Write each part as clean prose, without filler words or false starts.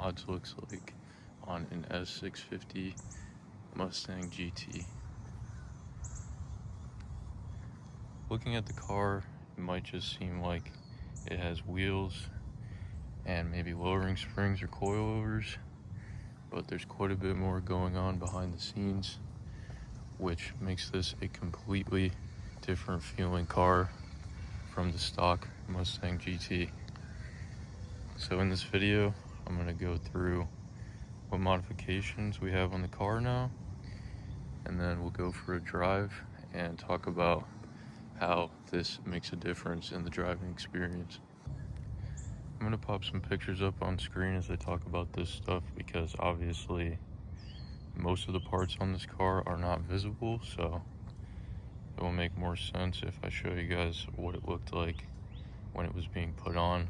mods looks like on an S650 Mustang GT. Looking at the car, it might just seem like it has wheels and maybe lowering springs or coilovers, but there's quite a bit more going on behind the scenes, which makes this a completely different feeling car from the stock Mustang GT. So in this video, I'm going to go through what modifications we have on the car now, and then we'll go for a drive and talk about how this makes a difference in the driving experience. I'm going to pop some pictures up on screen as I talk about this stuff, because obviously most of the parts on this car are not visible, so it will make more sense if I show you guys what it looked like when it was being put on.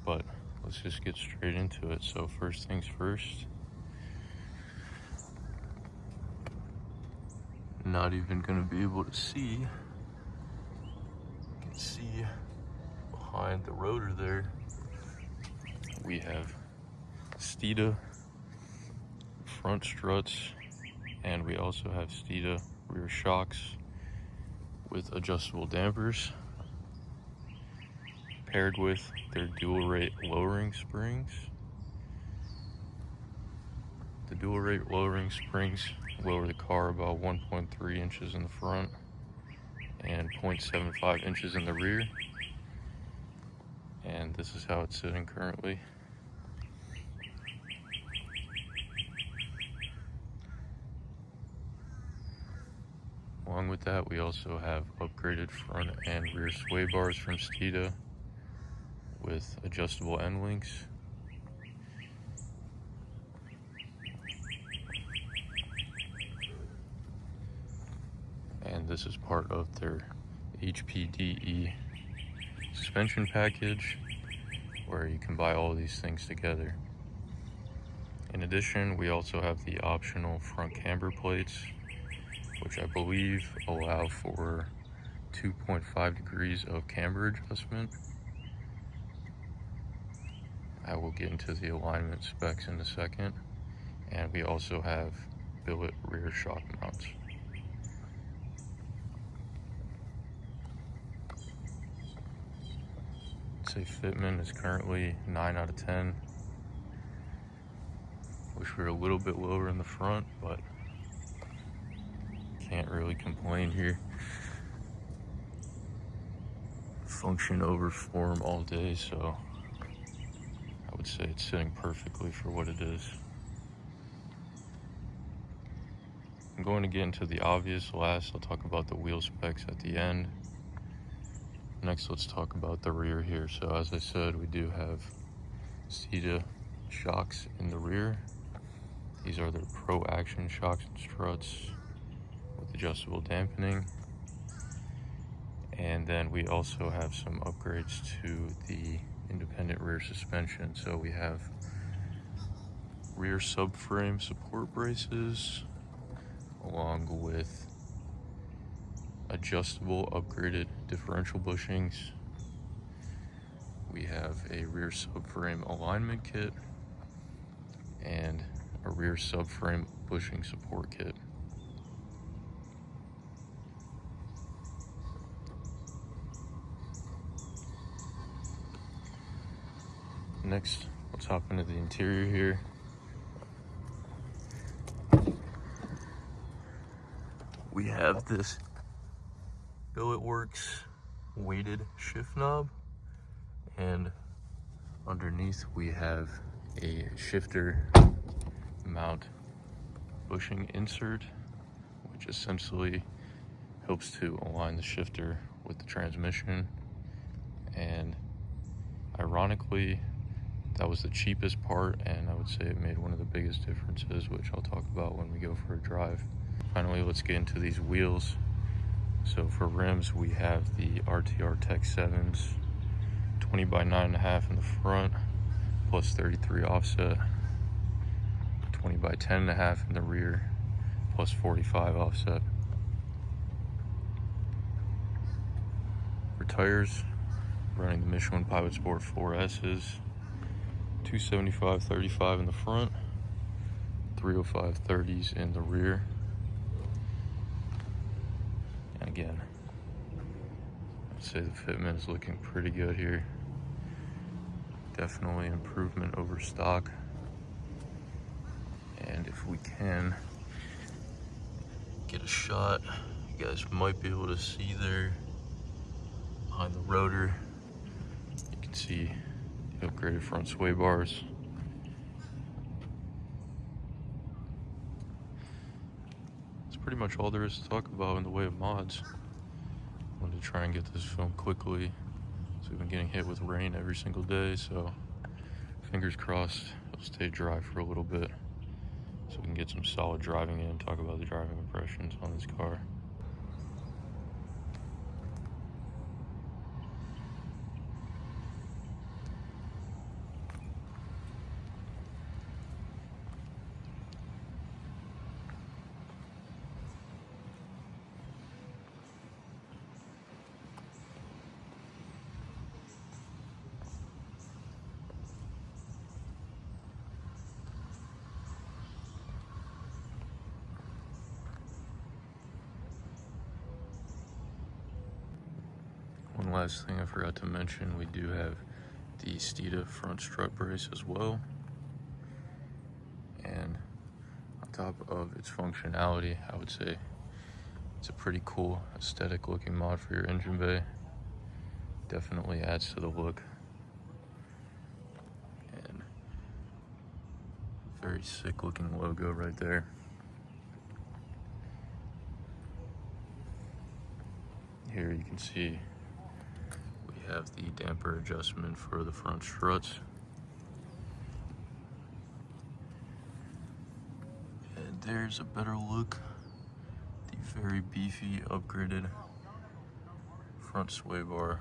But let's just get straight into it. So first things first, not even going to be able to see. You can see behind the rotor there, we have Steeda front struts, and we also have Steeda rear shocks with adjustable dampers, paired with their dual rate lowering springs. The dual rate lowering springs lower the car about 1.3 inches in the front and 0.75 inches in the rear. And this is how it's sitting currently. Along with that, we also have upgraded front and rear sway bars from Steeda with adjustable end links. And this is part of their HPDE suspension package, where you can buy all these things together. In addition, we also have the optional front camber plates, which I believe allow for 2.5 degrees of camber adjustment. I will get into the alignment specs in a second. And we also have billet rear shock mounts. I'd say fitment is currently 9 out of 10. Wish we were a little bit lower in the front, but can't really complain here. Function over form all day, so I would say it's sitting perfectly for what it is. I'm going to get into the obvious last. I'll talk about the wheel specs at the end. Next, let's talk about the rear here. So as I said, we do have Steeda shocks in the rear. These are their Pro Action shocks and struts with adjustable dampening. And then we also have some upgrades to the independent rear suspension. So we have rear subframe support braces, along with adjustable upgraded differential bushings. We have a rear subframe alignment kit and a rear subframe bushing support kit. Next, let's hop into the interior here. We have this Billet Works weighted shift knob, and underneath we have a shifter mount bushing insert, which essentially helps to align the shifter with the transmission. And ironically, that was the cheapest part, and I would say it made one of the biggest differences, which I'll talk about when we go for a drive. Finally, let's get into these wheels. So for rims, we have the RTR Tech 7s, 20 by 9.5 in the front, plus 33 offset, 20 by 10.5 in the rear, plus 45 offset. For tires, running the Michelin Pilot Sport 4S's, 275/35 in the front, 305/30s in the rear. And again, I'd say the fitment is looking pretty good here. Definitely improvement over stock. And if we can get a shot, you guys might be able to see there behind the rotor, you can see the upgraded front sway bars. That's pretty much all there is to talk about in the way of mods. I wanted to try and get this filmed quickly, so we've been getting hit with rain every single day, so fingers crossed it'll stay dry for a little bit so we can get some solid driving in and talk about the driving impressions on this car. One last thing I forgot to mention, we do have the Steeda front strut brace as well. And on top of its functionality, I would say it's a pretty cool aesthetic looking mod for your engine bay. Definitely adds to the look. And very sick looking logo right there. Here you can see we have the damper adjustment for the front struts. And there's a better look. The very beefy, upgraded front sway bar.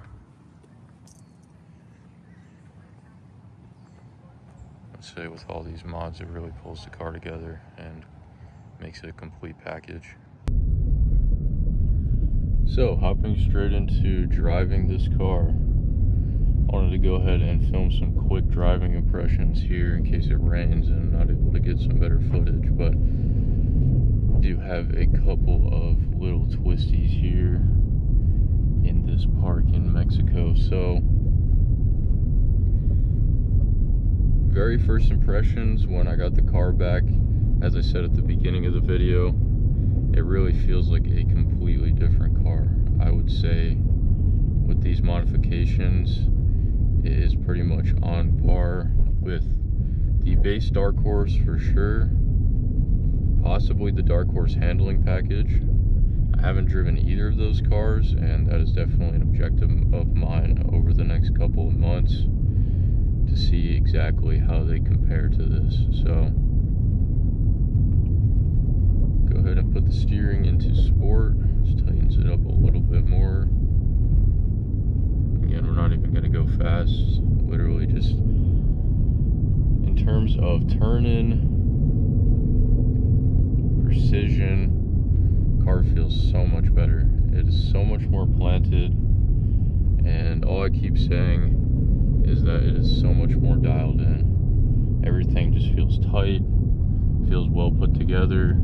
I'd say with all these mods, it really pulls the car together and makes it a complete package. So, hopping straight into driving this car, I wanted to go ahead and film some quick driving impressions here in case it rains and I'm not able to get some better footage, but I do have a couple of little twisties here in this park in Mexico. So, very first impressions when I got the car back, as I said at the beginning of the video, it really feels like a completely different car. I would say with these modifications, it is pretty much on par with the base Dark Horse for sure, possibly the Dark Horse handling package. I haven't driven either of those cars, and that is definitely an objective of mine over the next couple of months to see exactly how they compare to this. So go ahead and put the steering into sport, just tightens it up a little bit more. Again, we're not even going to go fast, literally just in terms of turn-in, precision, car feels so much better. It is so much more planted, and all I keep saying is that it is so much more dialed in. Everything just feels tight, feels well put together.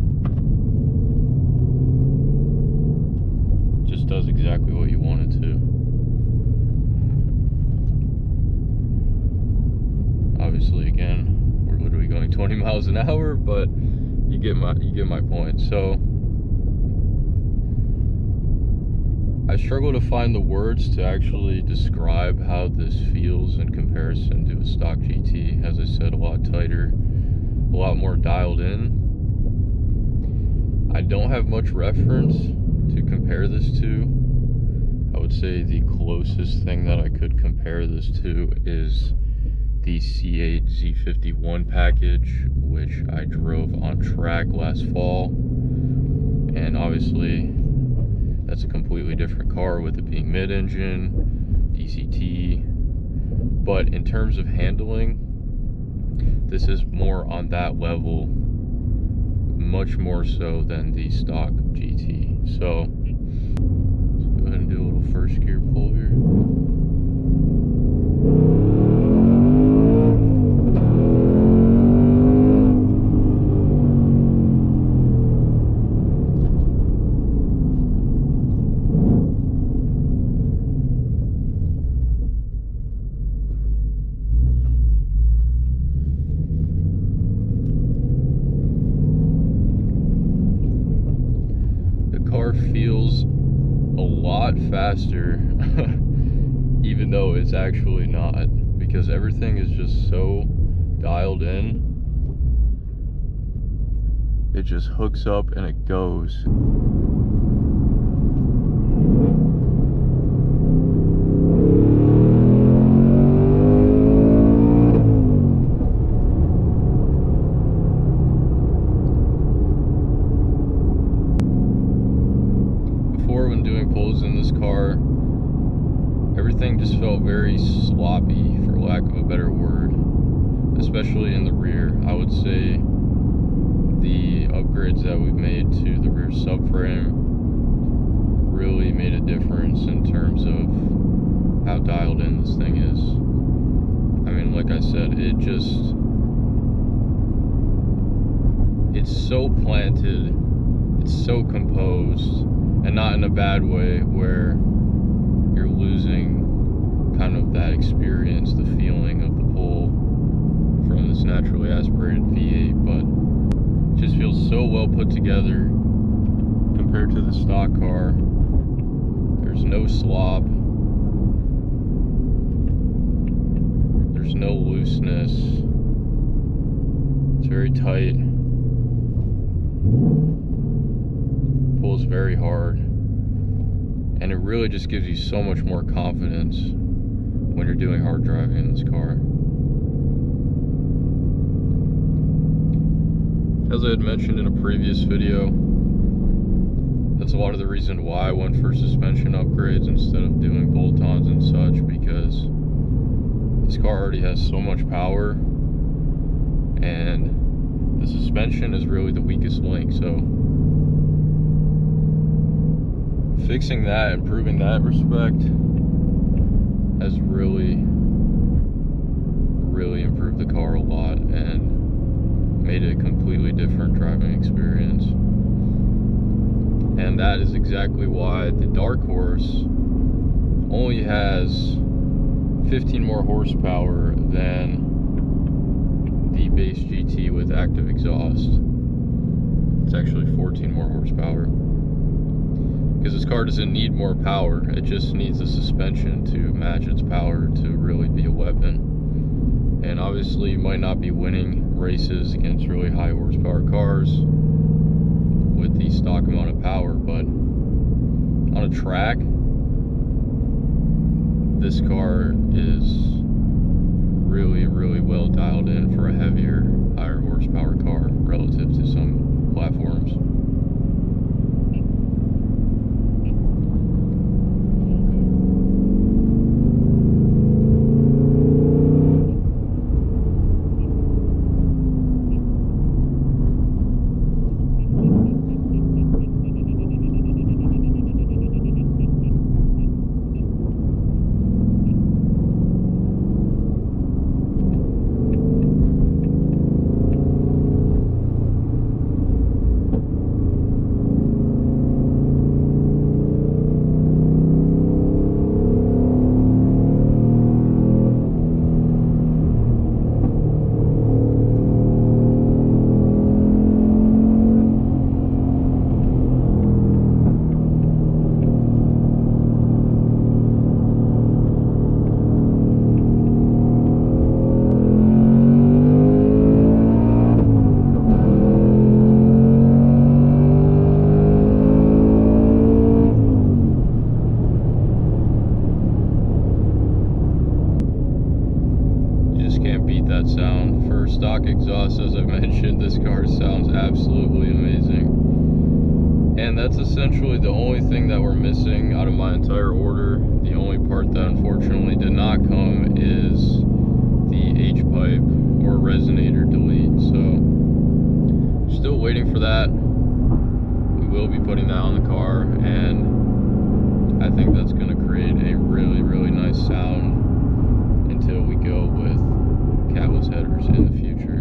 Just does exactly what you want it to. Obviously, again, we're literally going 20 miles an hour, but you get my point. So I struggle to find the words to actually describe how this feels in comparison to a stock GT. As I said, a lot tighter, a lot more dialed in. I don't have much reference to compare this to. I would say the closest thing that I could compare this to is the C8 Z51 package, which I drove on track last fall, and obviously that's a completely different car with it being mid-engine, DCT, but in terms of handling, this is more on that level, much more so than the stock GT. So let's go ahead and do a little first gear pull here. car feels a lot faster, even though it's actually not, because everything is just so dialed in. It just hooks up and it goes. Before, when doing pulls in this car, everything just felt very sloppy, for lack of a better word, especially in the rear. I would say the upgrades that we've made to the rear subframe really made a difference in terms of how dialed in this thing is. I mean, like I said, it's so planted, it's so composed, and not in a bad way where you're losing kind of that experience, the feeling of the pull from this naturally aspirated V8, but it just feels so well put together compared to the stock car. There's no slop, there's no looseness, it's very tight, pulls very hard, and it really just gives you so much more confidence when you're doing hard driving in this car. As I had mentioned in a previous video, that's a lot of the reason why I went for suspension upgrades instead of doing bolt-ons and such, because this car already has so much power, and the suspension is really the weakest link. So fixing that, improving that respect, has really improved the car a lot and made it a completely different driving experience. And that is exactly why the Dark Horse only has 15 more horsepower than the base GT with active exhaust. It's actually 14 more horsepower, because this car doesn't need more power, it just needs the suspension to match its power to really be a weapon. And obviously you might not be winning races against really high horsepower cars with the stock amount of power, but on a track, this car is really well dialed in for a heavier, higher horsepower car relative to some platforms. That sound for stock exhaust, as I've mentioned, this car sounds absolutely amazing, and that's essentially the only thing that we're missing out of my entire order. The only part that unfortunately did not come is the H-pipe or resonator delete, so still waiting for that. We will be putting that on the car, and I think that's going to create a really nice sound until we go with cabless headers in the future.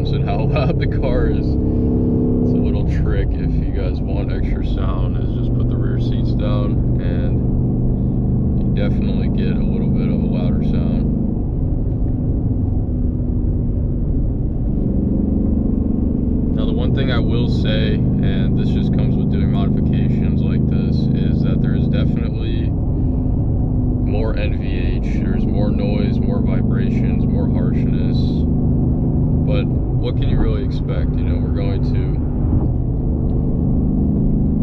difference in how loud the car is. It's a little trick if you guys want extra sound, is just put the rear seats down and you definitely get a little bit of a louder sound. Now the one thing I will say, and this just comes with doing modifications like this, is that there is definitely more NVH. There's more noise, more vibrations, more harshness. But what can you really expect? You know, we're going to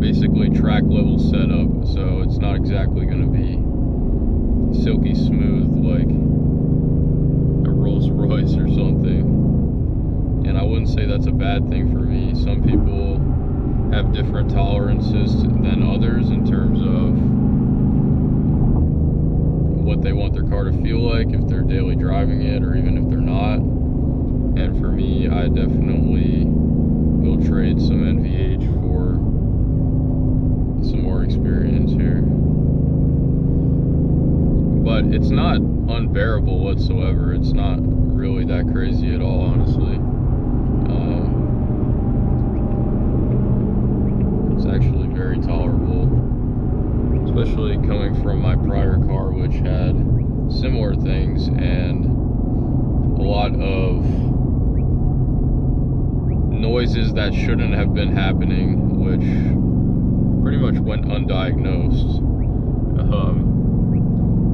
basically track level setup, so it's not exactly going to be silky smooth like a Rolls Royce or something. And I wouldn't say that's a bad thing for me. Some people have different tolerances than others in terms of what they want their car to feel like if they're daily driving it, or even if they're not. And for me, I definitely will trade some NVH for some more experience here. But it's not unbearable whatsoever. It's not really that crazy at all, honestly. It's actually very tolerable, especially coming from my prior car, which had similar things and a lot of noises that shouldn't have been happening, which pretty much went undiagnosed.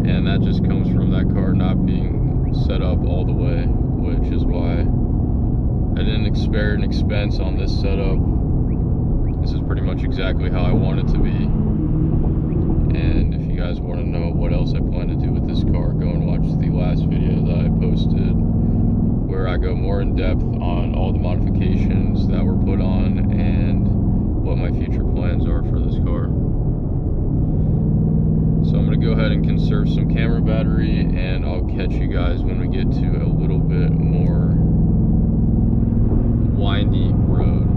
And that just comes from that car not being set up all the way, which is why I didn't spare an expense on this setup. This is pretty much exactly how I want it to be. And if you guys want to know what else I plan to do with this car, go and watch the last video that I posted, where I go more in depth on all the modifications that were put on and what my future plans are for this car. So I'm going to go ahead and conserve some camera battery, and I'll catch you guys when we get to a little bit more windy road.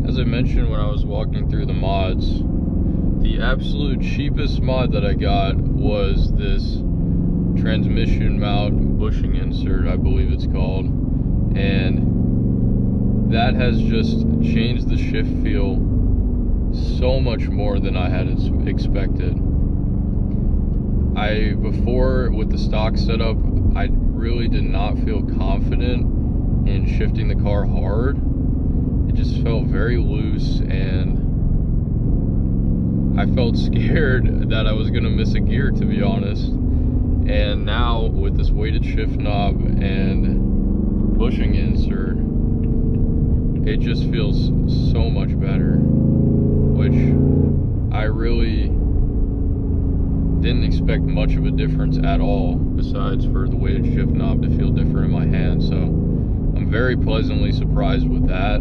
As I mentioned when I was walking through the mods, the absolute cheapest mod that I got was this transmission mount bushing insert, I believe it's called, and that has just changed the shift feel so much more than I had expected. Before with the stock setup, I really did not feel confident in shifting the car hard. It just felt very loose, and I felt scared that I was gonna miss a gear, to be honest. And now with this weighted shift knob and bushing insert, it just feels so much better, which I really didn't expect much of a difference at all, besides for the weighted shift knob to feel different in my hand. So I'm very pleasantly surprised with that.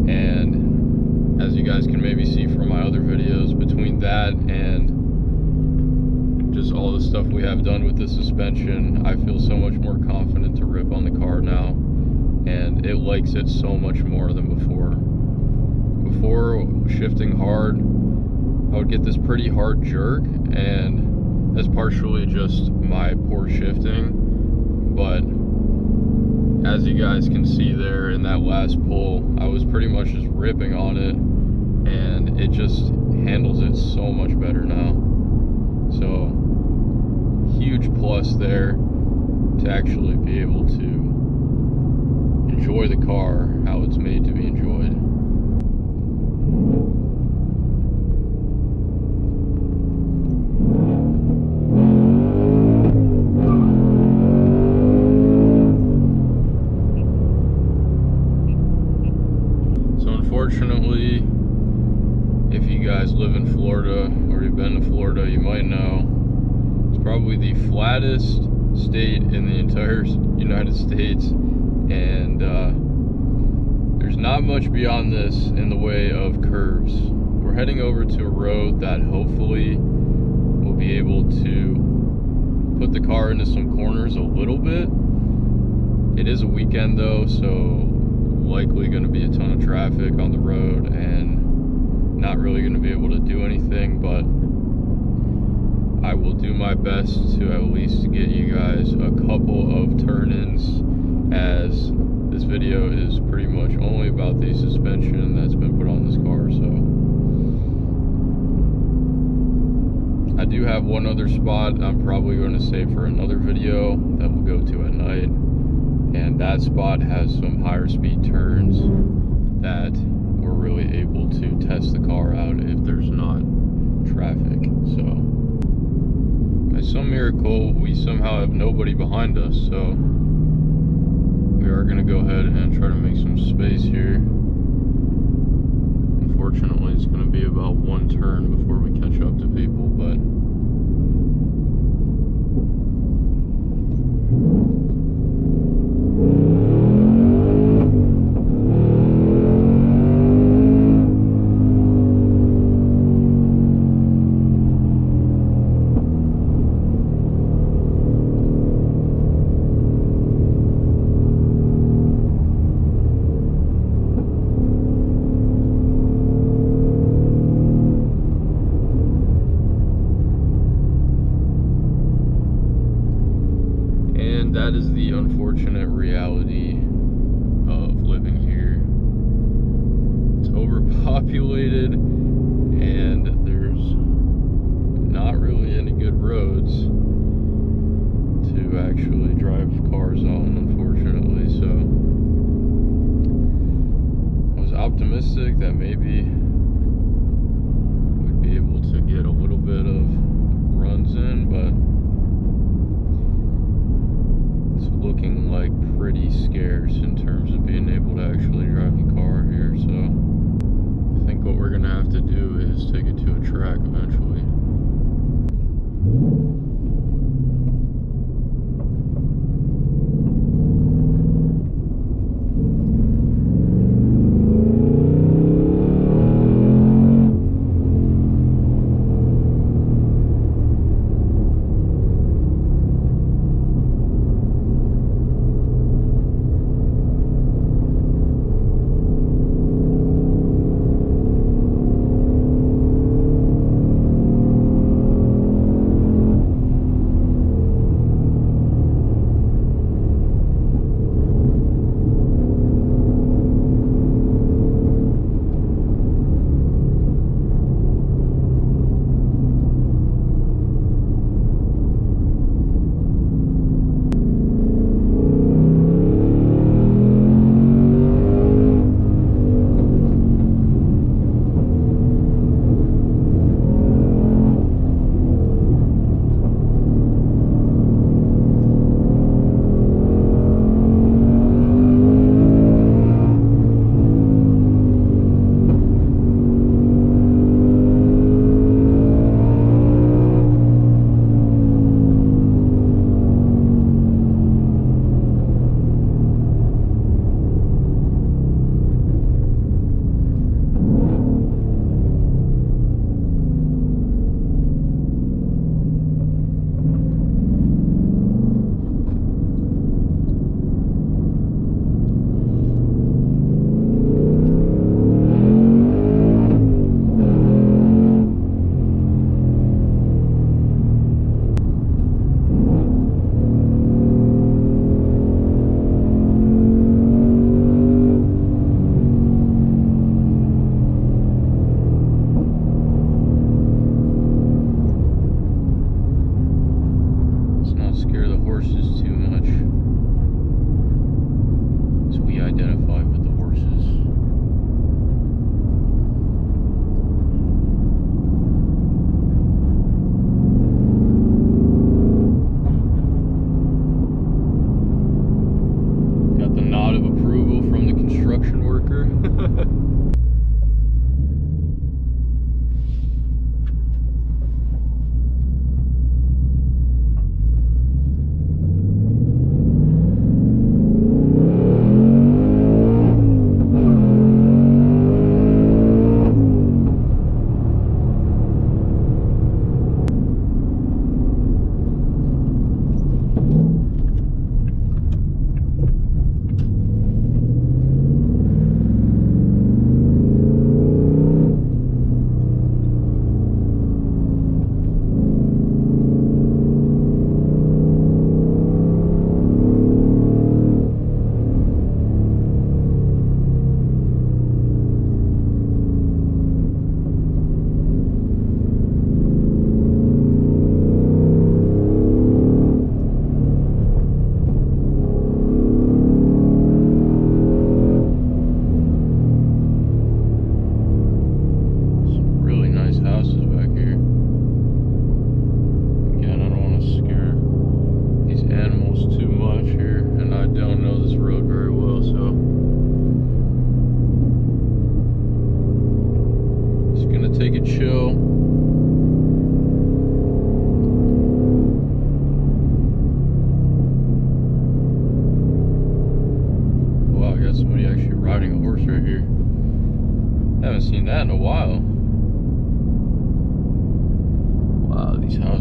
And as you guys can maybe see from my other videos, between that and just all the stuff we have done with the suspension, I feel so much more confident to rip on the car now, and it likes it so much more than before. Before shifting hard, I would get this pretty hard jerk, and that's partially just my poor shifting, but as you guys can see there in that last pull, I was pretty much just ripping on it, and it just handles it so much better now. So huge plus there to actually be able to enjoy the car how it's made to be enjoyed. So unfortunately, if you guys live in Florida or you've been to Florida, you might know it's probably the flattest state in the entire United States, and there's not much beyond this in the way of curves. We're heading over to a road that hopefully will be able to put the car into some corners a little bit. It is a weekend though, so likely going to be a ton of traffic on the road and not really going to be able to do anything, but I will do my best to at least get you guys a couple of turn-ins, as this video is pretty much only about the suspension that's been put on this car. So I do have one other spot I'm probably going to save for another video that we'll go to at night, and that spot has some higher speed turns that we're really able to test the car out if there's not traffic. So by some miracle, we somehow have nobody behind us, so we are going to go ahead and try to make some space here. Unfortunately, it's going to be about one turn before we catch up to people, but that is the unfortunate reality of living here. It's overpopulated and there's not really any good roads to actually drive cars on, unfortunately. So I was optimistic that maybe we'd be able to get a little bit of runs in, but looking like pretty scary.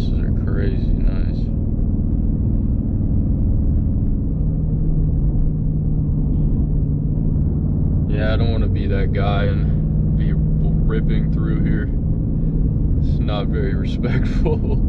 bosses are crazy nice. Yeah, I don't want to be that guy and be ripping through here. It's not very respectful.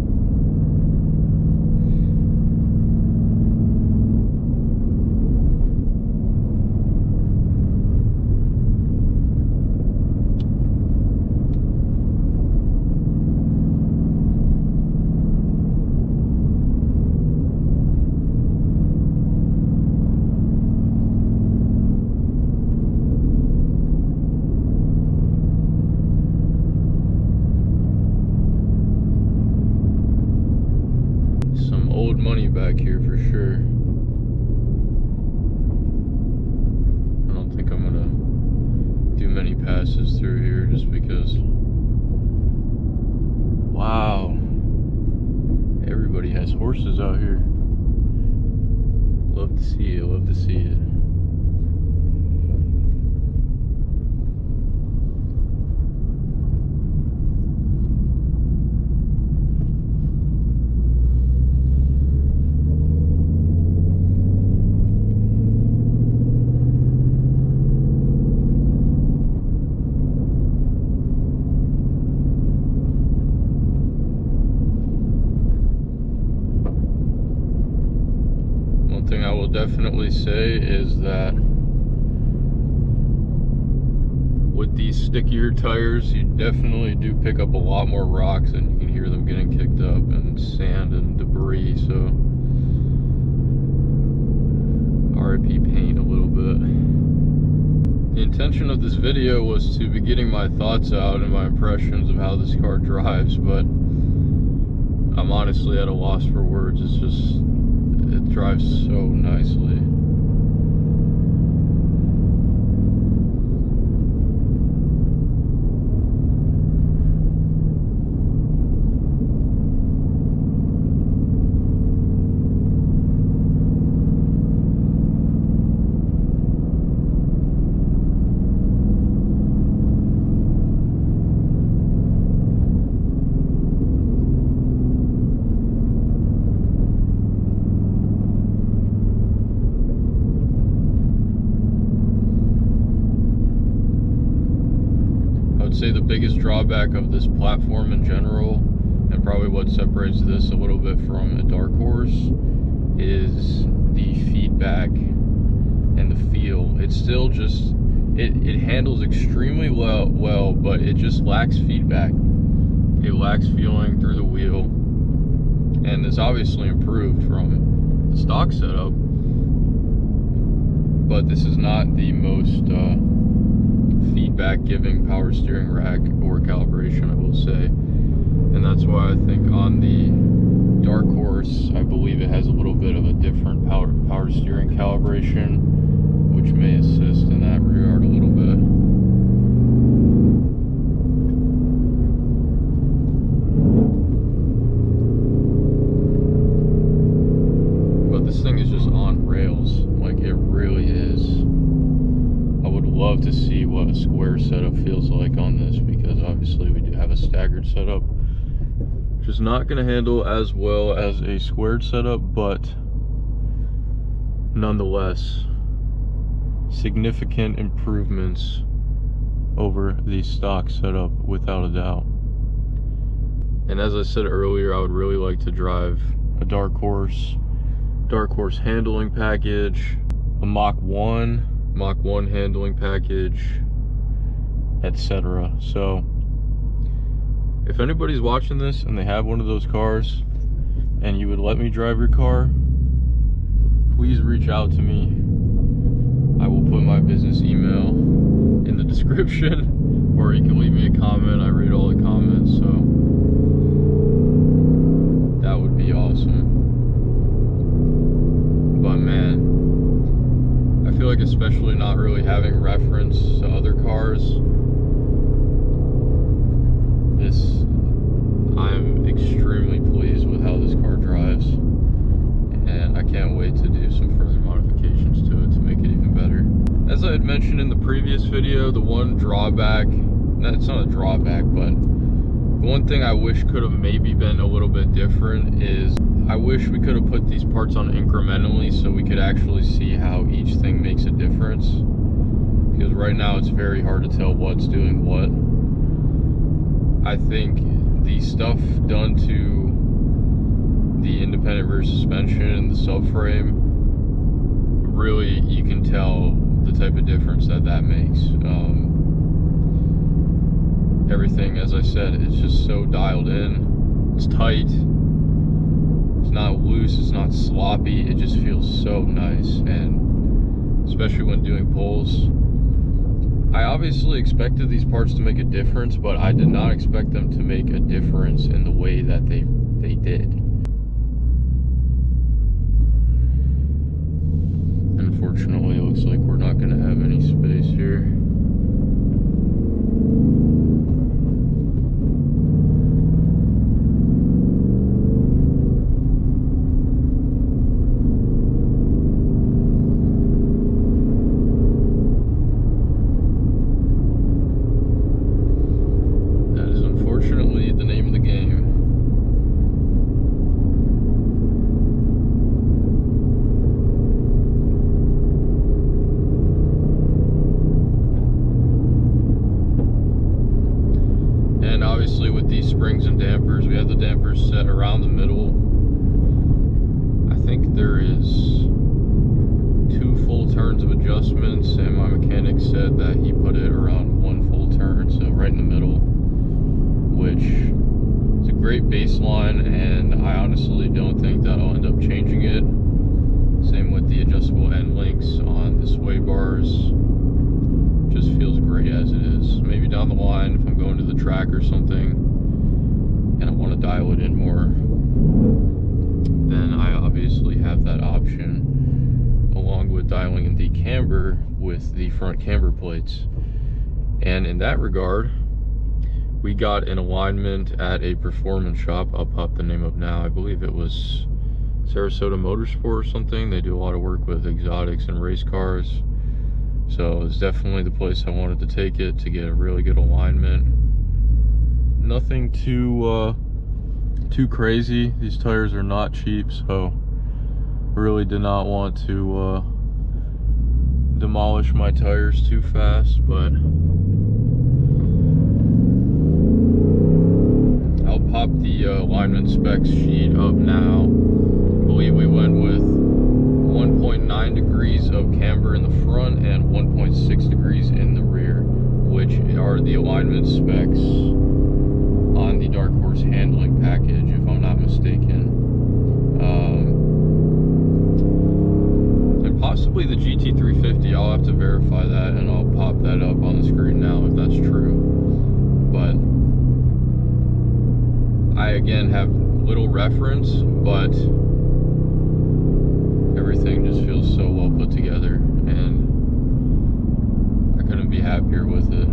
Money back here for sure. I don't think I'm gonna do many passes through here just because, wow, everybody has horses out here. Love to see it, love to see it. Thing I will definitely say is that with these stickier tires, you definitely do pick up a lot more rocks, and you can hear them getting kicked up, and sand and debris. So RIP paint a little bit. The intention of this video was to be getting my thoughts out and my impressions of how this car drives, but I'm honestly at a loss for words. It's just, it drives so nicely. Say the biggest drawback of this platform in general, and probably what separates this a little bit from a dark horse, is the feedback and the feel. It's still just, it handles extremely well, but it just lacks feedback. It lacks feeling through the wheel, and it's obviously improved from the stock setup, but this is not the most feedback giving power steering rack or calibration, I will say. And that's why I think on the dark horse, I believe it has a little bit of a different power steering calibration, which may assist in that regard a little bit. But this thing is just on rails, like it really is. I would love to see what a square setup feels like on this, because obviously we do have a staggered setup, which is not going to handle as well as a squared setup, but nonetheless significant improvements over the stock setup without a doubt. And as I said earlier, I would really like to drive a dark horse handling package, a Mach 1 handling package, etc. So if anybody's watching this and they have one of those cars and you would let me drive your car, please reach out to me. I will put my business email in the description, or you can leave me a comment. I read all the comments, so that would be awesome. But man, I feel like, especially not really having reference to other cars, I'm extremely pleased with how this car drives, and I can't wait to do some further modifications to it to make it even better. As I had mentioned in the previous video, the one drawback, it's not a drawback, but One thing I wish could have maybe been a little bit different is I wish we could have put these parts on incrementally so we could actually see how each thing makes a difference. Because right now it's very hard to tell what's doing what. I think the stuff done to the independent rear suspension and the subframe, really you can tell the type of difference that makes. Everything, as I said, it's just so dialed in. It's tight. It's not loose. It's not sloppy. It just feels so nice, and especially when doing pulls. I obviously expected these parts to make a difference, but I did not expect them to make a difference in the way that they did. Unfortunately, it looks like we're not going to have any space here. The name of the game. And obviously with these springs and dampers, we have the dampers set around the middle. I think there is 2 full turns of adjustments, and my mechanic said that he put it around 1 full turn, so right in the middle, which is a great baseline, and I honestly don't think that I'll end up changing it. Same with the adjustable end links on the sway bars. Just feels great as it is. Maybe down the line, if I'm going to the track or something and I want to dial it in more, then I obviously have that option, along with dialing in the camber with the front camber plates. And in that regard, we got an alignment at a performance shop. I'll pop the name up now. I believe it was Sarasota Motorsport or something. They do a lot of work with exotics and race cars. So it's definitely the place I wanted to take it to get a really good alignment. Nothing too crazy. These tires are not cheap, so really did not want to demolish my tires too fast, but I'll pop the alignment specs sheet up now. I believe we went with 1.9 degrees of camber in the front and 1.6 degrees in the rear, which are the alignment specs on the Dark Horse handling package, if I'm not mistaken. And possibly the GT350, I'll have to verify that, and I'll pop that up on the screen now if that's true. But I again have little reference, but everything just feels so well put together, and I couldn't be happier with it.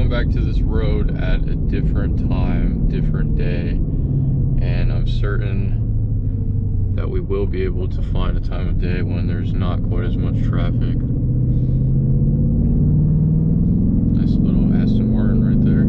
Back to this road at a different time, different day, and I'm certain that we will be able to find a time of day when there's not quite as much traffic. Nice little Aston Martin right there.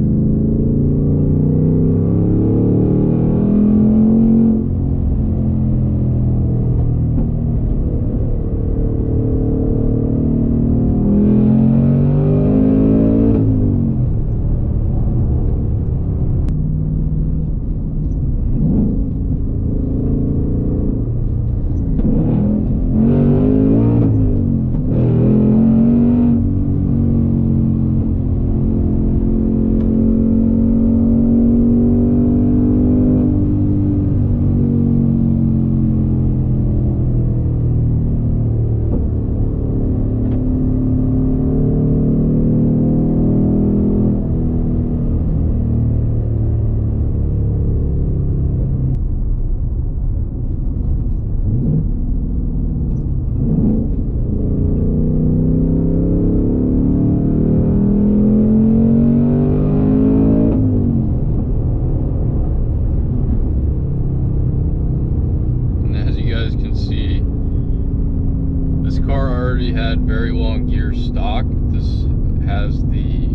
car already had very long gears stock. This has the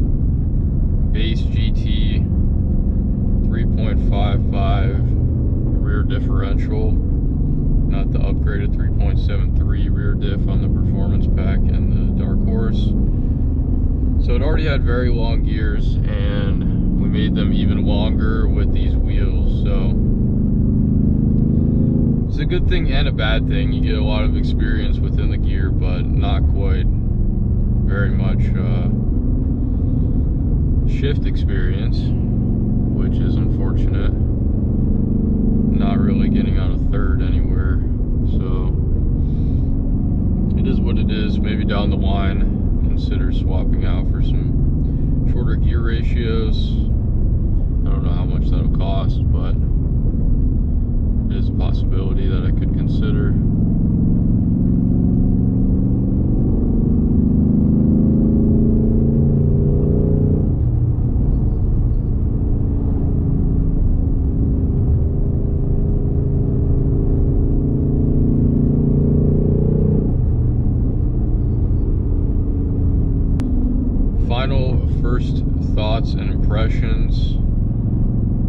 base GT 3.55 rear differential, not the upgraded 3.73 rear diff on the performance pack and the Dark Horse. So it already had very long gears, and we made them even longer with these wheels. So it's a good thing and a bad thing. You get a lot of experience within the gear, but not quite very much shift experience, which is unfortunate. Not really getting out of third anywhere, so it is what it is. Maybe down the line consider swapping out for some shorter gear ratios. I don't know how much that'll cost, but it is a possibility that I could consider. Final first thoughts and impressions.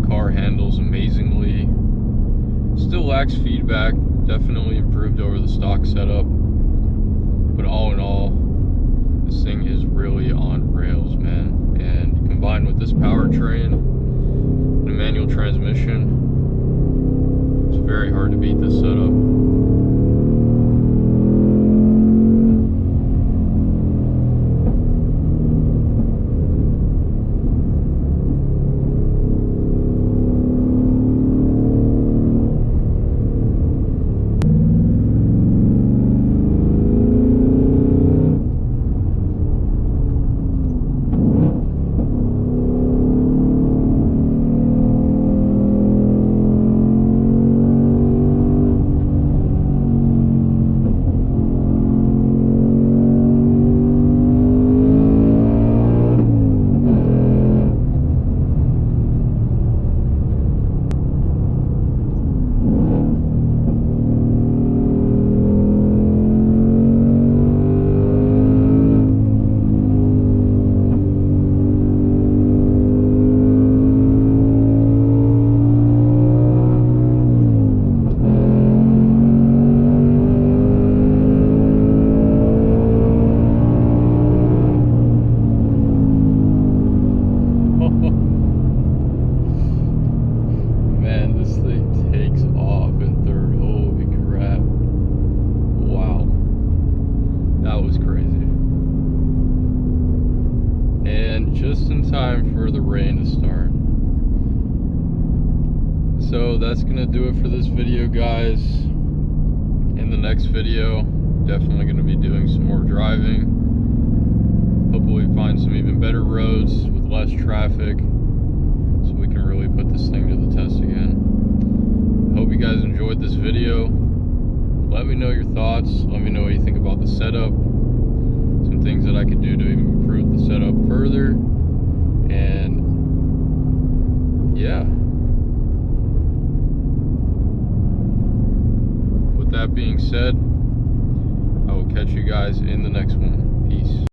Car handles amazingly. Still lacks feedback, definitely improved over the stock setup. But all in all, this thing is really on rails, man. And combined with this powertrain and a manual transmission, it's very hard to beat this setup. Man, this thing takes off in third. Holy crap. Wow. That was crazy. And just in time for the rain to start. So that's gonna do it for this video, guys. In the next video, definitely gonna be doing some more driving. Hopefully find some even better roads with less traffic, so we can really put this thing to the test again. Hope you guys enjoyed this video. Let me know your thoughts. Let me know what you think about the setup. Some things that I could do to improve the setup further. And yeah. With that being said, I will catch you guys in the next one. Peace.